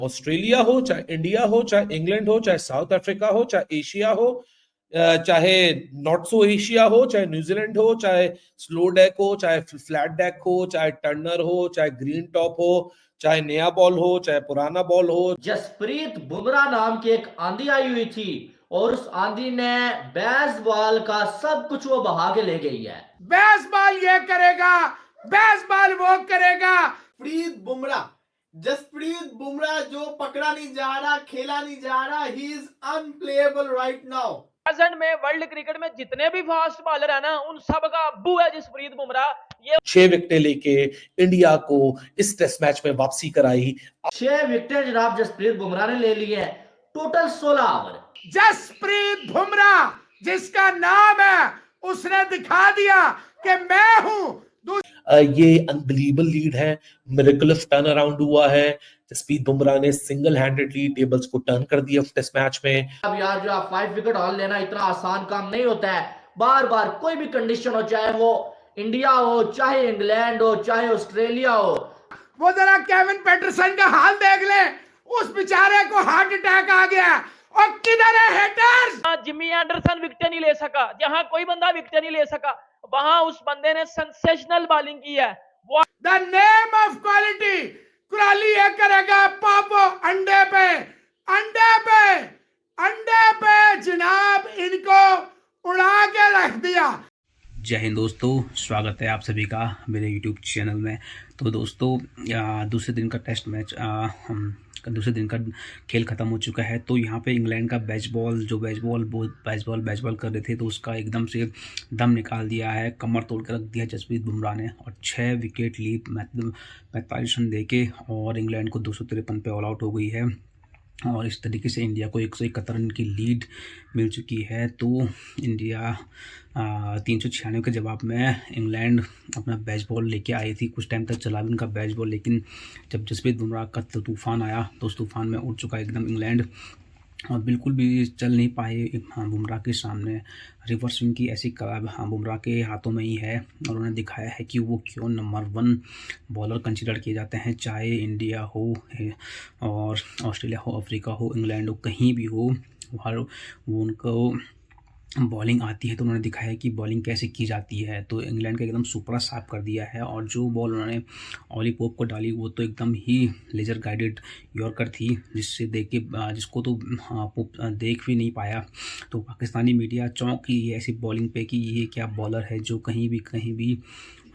Australia हो, चाहे India हो, चाहे इंग्लैंड हो, चाहे साउथ अफ्रीका हो, चाहे एशिया हो, चाहे नॉट सो एशिया हो, चाहे न्यूजीलैंड हो, चाहे स्लो डेक हो, चाहे फ्लैट डेक हो, चाहे टर्नर हो, चाहे ग्रीन टॉप हो, चाहे नया बॉल हो, चाहे पुराना बॉल हो। जसप्रीत बुमराह नाम की एक आंधी आई हुई थी और उस आंधी ने बेसबॉल का सब कुछ वो बहा के ले गई है। बेसबॉल ये करेगा, बेसबॉल वो करेगा। जसप्रीत बुमराह जो पकड़ा नहीं जा रहा, खेला नहीं जा रहा, he is unplayable right now. Present में वर्ल्ड क्रिकेट में जितने भी फास्ट बॉलर है ना, उन सब का अब्बू है जसप्रीत बुमराह। ये 6 विकेटें लेके इंडिया को इस टेस्ट मैच में वापसी कराई। 6 विकेट जनाब जसप्रीत बुमराह ने ले लिए हैं, टोटल 16 ओवर। जसप्रीत बुमराह जिसका नाम है, उसने दिखा दिया कि मैं हूं। ये अनबिलीवेबल लीड है, मिरेकलस टर्न अराउंड हुआ है। जसप्रीत बुमराह ने सिंगल हैंडेडली टेबल्स को टर्न कर दिया टेस्ट मैच में। अब यार जो आप 5 विकेट हाल लेना इतना आसान काम नहीं होता है। बार बार कोई भी कंडीशन हो, चाहे वो इंडिया हो, चाहे इंग्लैंड हो, चाहे ऑस्ट्रेलिया हो। वो जरा केविन पैटरसन का हाल देख ले, उस बेचारे को हार्ट अटैक आ गया। और किधर है हेटर्स? जिमी एंडरसन विकेट नहीं ले सका, जहां कोई बंदा विकेट नहीं ले सका, वहां उस बंदे ने सेंसेशनल बॉलिंग की है। The name of quality. Kurali ये करेगा पापो अंडे पे, अंडे पे, अंडे पे जनाब, इनको उड़ा के रख दिया। जय हिंद दोस्तों, स्वागत है आप सभी का मेरे यूट्यूब चैनल में। तो दोस्तों दूसरे दिन का टेस्ट मैच दूसरे दिन का खेल ख़त्म हो चुका है। तो यहाँ पे इंग्लैंड का बैचबॉल कर रहे थे, तो उसका एकदम से दम निकाल दिया है, कमर तोड़ कर रख दिया जसप्रीत बुमराह ने। और 6 विकेट ली 45 रन दे के, और इंग्लैंड को 253 पे ऑल आउट हो गई है। और इस तरीके से इंडिया को 171 रन की लीड मिल चुकी है। तो इंडिया 396 के जवाब में इंग्लैंड अपना बैच बॉल लेके आई थी। कुछ टाइम तक चला भी उनका बैच बॉल, लेकिन जब जसप्रीत बुमराह का तूफान आया तो उस तूफान में उड़ चुका एकदम इंग्लैंड, और बिल्कुल भी चल नहीं पाए बुमराह के सामने। रिवर्स स्विंग की ऐसी कला बुमराह के हाथों में ही है, और उन्होंने दिखाया है कि वो क्यों नंबर 1 बॉलर कंसीडर किए जाते हैं, चाहे इंडिया हो और ऑस्ट्रेलिया हो, अफ्रीका हो, इंग्लैंड हो, कहीं भी हो, वो उनको बॉलिंग आती है। तो उन्होंने दिखाया कि बॉलिंग कैसे की जाती है। तो इंग्लैंड का एकदम सुपरा साफ कर दिया है, और जो बॉल उन्होंने ऑली पोप को डाली वो तो एकदम ही लेजर गाइडेड यॉर्कर थी, जिसको तो पोप देख भी नहीं पाया। तो पाकिस्तानी मीडिया चौंकी ऐसी बॉलिंग पे कि ये क्या बॉलर है जो कहीं भी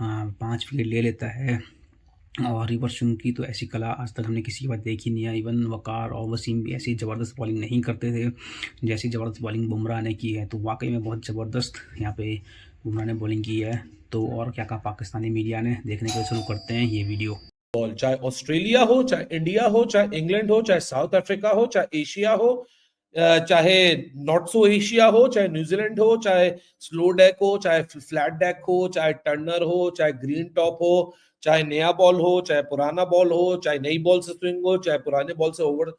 5 विकेट ले लेता है। और रिवर्स स्विंग की तो ऐसी कला आज तक हमने किसी के बाद देखी नहीं है। इवन वकार और वसीम भी ऐसी ज़बरदस्त बॉलिंग नहीं करते थे जैसी ज़बरदस्त बॉलिंग बुमराह ने की है। तो वाकई में बहुत ज़बरदस्त यहाँ पे बुमराह ने बॉलिंग की है। तो और क्या कहा पाकिस्तानी मीडिया ने, देखने के शुरू करते हैं ये वीडियो। बॉल चाहे ऑस्ट्रेलिया हो, चाहे इंडिया हो, चाहे इंग्लैंड हो, चाहे साउथ अफ्रीका हो, चाहे एशिया हो, चाहे नॉट सो एशिया हो, चाहे न्यूजीलैंड हो, चाहे स्लो डेक हो, चाहे फ्लैट डेक हो, चाहे टर्नर हो, चाहे ग्रीन टॉप हो, चाहे नया बॉल हो, चाहे पुराना बॉल हो, चाहे नई बॉल से स्विंग हो, चाहे पुराने बॉल से ओवर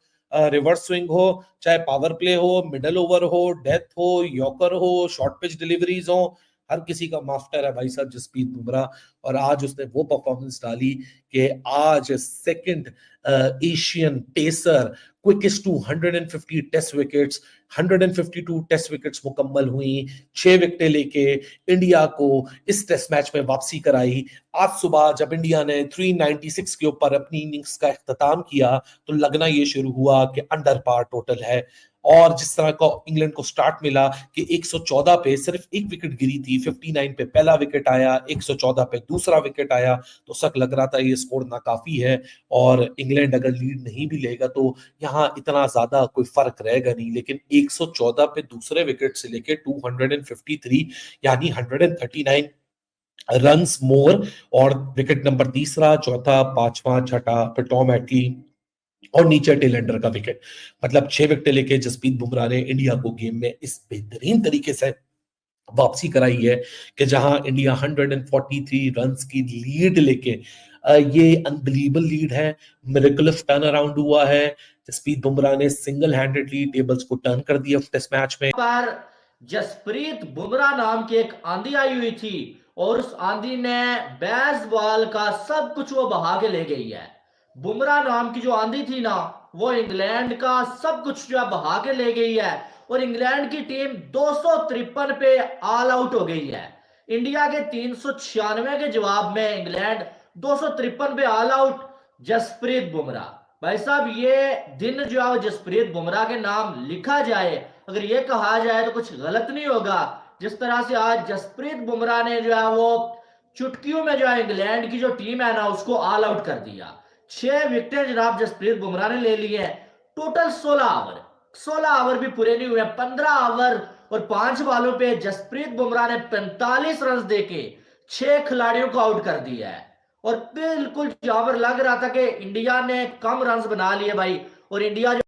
रिवर्स स्विंग हो, चाहे पावर प्ले हो, मिडल ओवर हो, डेथ हो, यॉर्कर हो, शॉर्ट पिच डिलीवरीज हो, हर किसी का मास्टर है भाई साहब जसप्रीत बुमराह। और आज उसने वो परफॉर्मेंस डाली कि आज second Asian pacer quickest to 150 test wickets, 152 test wickets मुकम्मल हुई, 6 विकेटें लेके इंडिया को इस टेस्ट मैच में वापसी कराई। आज सुबह जब इंडिया ने 396 के ऊपर अपनी इनिंग्स का इख्तिताम किया तो लगना ये शुरू हुआ कि अंडर पार टोटल है। और जिस तरह का इंग्लैंड को स्टार्ट मिला कि 114 पे सिर्फ 1 विकेट गिरी थी, 59 पे पहला विकेट आया, 114 पे दूसरा विकेट आया, तो शक लग रहा था ये स्कोर नाकाफी है और इंग्लैंड अगर लीड नहीं भी लेगा तो यहाँ इतना ज्यादा कोई फर्क रहेगा नहीं। लेकिन 114 पे दूसरे विकेट से लेके 253 यानी 139 रन्स मोर, और विकेट नंबर तीसरा, चौथा, पांचवा, छठा, फिर टॉम एटली और नीचे टेलेंडर का विकेट, मतलब 6 विकेट लेके जसप्रीत बुमराह ने इंडिया को गेम में इस बेहतरीन तरीके से वापसी कराई है कि जहां इंडिया 143 रन्स की लीड लेके, ये अनबिलीवेबल लीड है, मिरेकलस टर्न अराउंड हुआ है। जसप्रीत बुमराह ने सिंगल हैंडेडली टेबल्स को टर्न कर दिया टेस्ट मैच में। पर जसप्रीत बुमराह नाम की एक आंधी आई हुई थी और उस आंधी ने बेसबॉल का सब कुछ वो बहा के ले गई है। बुमराह नाम की जो आंधी थी ना, वो इंग्लैंड का सब कुछ जो है बहा के ले गई है और इंग्लैंड की टीम 253 पे ऑल आउट हो गई है। इंडिया के 396 के जवाब में इंग्लैंड 253 पे ऑल आउट। जसप्रीत बुमराह, भाई साहब ये दिन जो है जसप्रीत बुमराह के नाम लिखा जाए, अगर ये कहा जाए तो कुछ गलत नहीं होगा। जिस तरह से आज जसप्रीत बुमराह ने जो है वो चुटकियों में जो है इंग्लैंड की जो टीम है ना उसको ऑल आउट कर दिया। 6 विकेटें जनाब जसप्रीत बुमराह ने ले ली है। टोटल 16 ओवर भी पूरे नहीं हुए, 15 ओवर और 5 बॉलों पे जसप्रीत बुमराह ने 45 रन देके 6 खिलाड़ियों को आउट कर दिया है। और बिल्कुल जहां पर लग रहा था कि इंडिया ने कम रन बना लिए भाई और इंडिया जो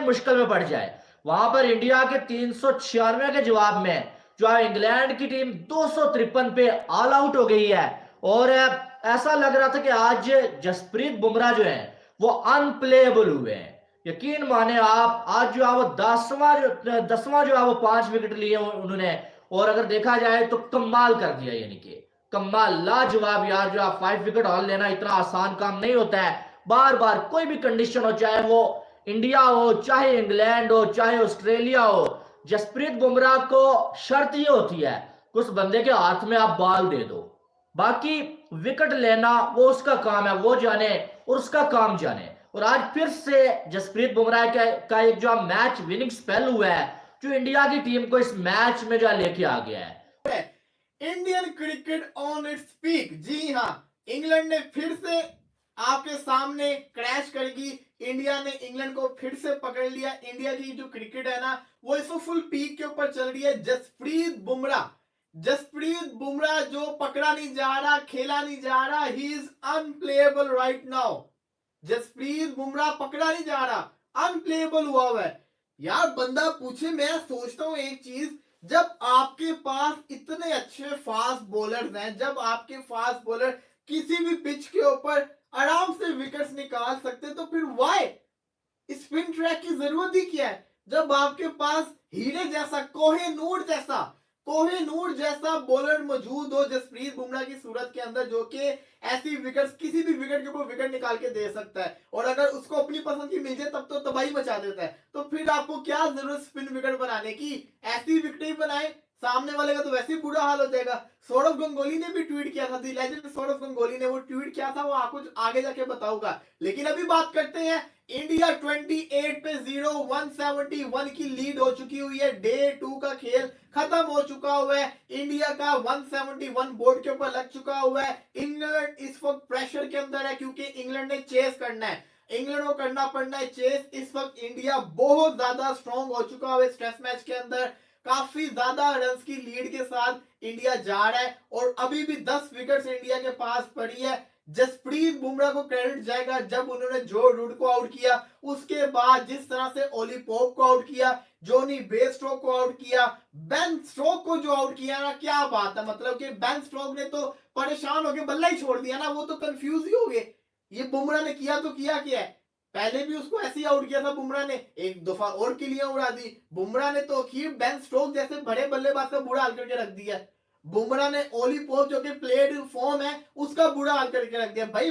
मुश्किल में पड़ जाए, वहां पर इंडिया के 396 के जवाब में जो है इंग्लैंड की टीम 253 पे ऑल आउट हो गई है। और ऐसा लग रहा था कि आज जसप्रीत बुमराह जो है वो अनप्लेएबल हुए हैं। यकीन माने आप, आज जो है वो 10वां जो है वो 5 विकेट लिए उन्होंने, और अगर देखा जाए तो कमाल कर दिया, यानी कि कमाल, लाजवाब यार। जो है 5 विकेट ऑल लेना इतना आसान काम नहीं होता है। बार बार कोई भी कंडीशन हो, चाहे वो इंडिया हो, चाहे इंग्लैंड हो, चाहे ऑस्ट्रेलिया हो, जसप्रीत बुमराह को शर्त ये होती है उस बंदे के हाथ में आप बॉल दे दो, बाकी विकेट लेना वो उसका काम है, वो जाने और उसका काम जाने। और आज फिर से जसप्रीत बुमराह का एक जो मैच विनिंग स्पेल हुआ है जो इंडिया की टीम को इस मैच में जो लेके आ गया है। Indian cricket on its peak. जी हाँ, इंग्लैंड ने फिर से आपके सामने क्रैश करेगी। इंडिया ने इंग्लैंड को फिर से पकड़ लिया। इंडिया की जो क्रिकेट है ना वो इस फुल पीक के ऊपर चल रही है। जसप्रीत बुमराह जो पकड़ा नहीं जा रहा, खेला नहीं जा रहा, he is unplayable right now. Jasprit Bumrah पकड़ा नहीं जा रहा, अनप्लेएबल हुआ हुआ है यार। बंदा पूछे, मैं सोचता हूं एक चीज, जब आपके पास इतने अच्छे फास्ट बॉलर्स हैं, जब आपके फास्ट बॉलर किसी भी पिच के ऊपर आराम से विकेट्स निकाल सकते, तो फिर वाई स्पिन ट्रैक की जरूरत ही क्या है? जब आपके पास हीरे जैसा, कोहिनूर जैसा बॉलर मौजूद हो जसप्रीत बुमराह की सूरत के अंदर, जो कि ऐसी विकेट्स, किसी भी विकेट के ऊपर विकेट निकाल के दे सकता है, और अगर उसको अपनी पसंद की मिल जाए तब तो तबाही मचा देता है। तो फिर आपको क्या जरूरत स्पिन विकेट बनाने की? ऐसी विकेट ही बनाए, सामने वाले का तो वैसे ही बुरा हाल हो जाएगा। सौरव गंगोली ने भी ट्वीट किया था, दी लेजेंड सौरव गंगोली ने वो ट्वीट किया था, वो आपको आगे जाके बताऊंगा। लेकिन अभी बात करते हैं, इंडिया 28 पे 0, 171 की लीड हो चुकी हुई है। डे 2 का खेल खत्म हो चुका हुआ है। इंडिया का 171 बोर्ड के ऊपर लग चुका हुआ है। इंग्लैंड इस वक्त प्रेशर के अंदर है क्योंकि इंग्लैंड ने चेस करना है, इंग्लैंड को करना पड़ना है चेस। इस वक्त इंडिया बहुत ज्यादा स्ट्रॉन्ग हो चुका है। इस टेस्ट मैच के अंदर काफी ज्यादा रन की लीड के साथ इंडिया जा रहा है और अभी भी 10 विकेट्स इंडिया के पास पड़ी है। जसप्रीत बुमराह को क्रेडिट जाएगा, जब उन्होंने जो रूट को आउट किया, उसके बाद जिस तरह से ओली पोप को आउट किया, जोनी बेस्टो को आउट किया, बेन स्टोक को जो आउट किया ना, क्या बात है। मतलब कि बेन स्टोक ने तो परेशान होकर बल्ला ही छोड़ दिया ना, वो तो कंफ्यूज ही हो गए, ये बुमराह ने किया तो किया क्या है। पहले भी उसको ऐसे ही आउट किया था बुमराह ने, एक दफा और के लिए उड़ा दी। बुमराह ने तो बेन स्टोक जैसे बड़े बल्लेबाज का बुरा हाल करके रख दिया। बुमराह ने ओली पोप जो कि प्लेड फॉर्म है उसका बुरा हाल करके रख दिया भाई।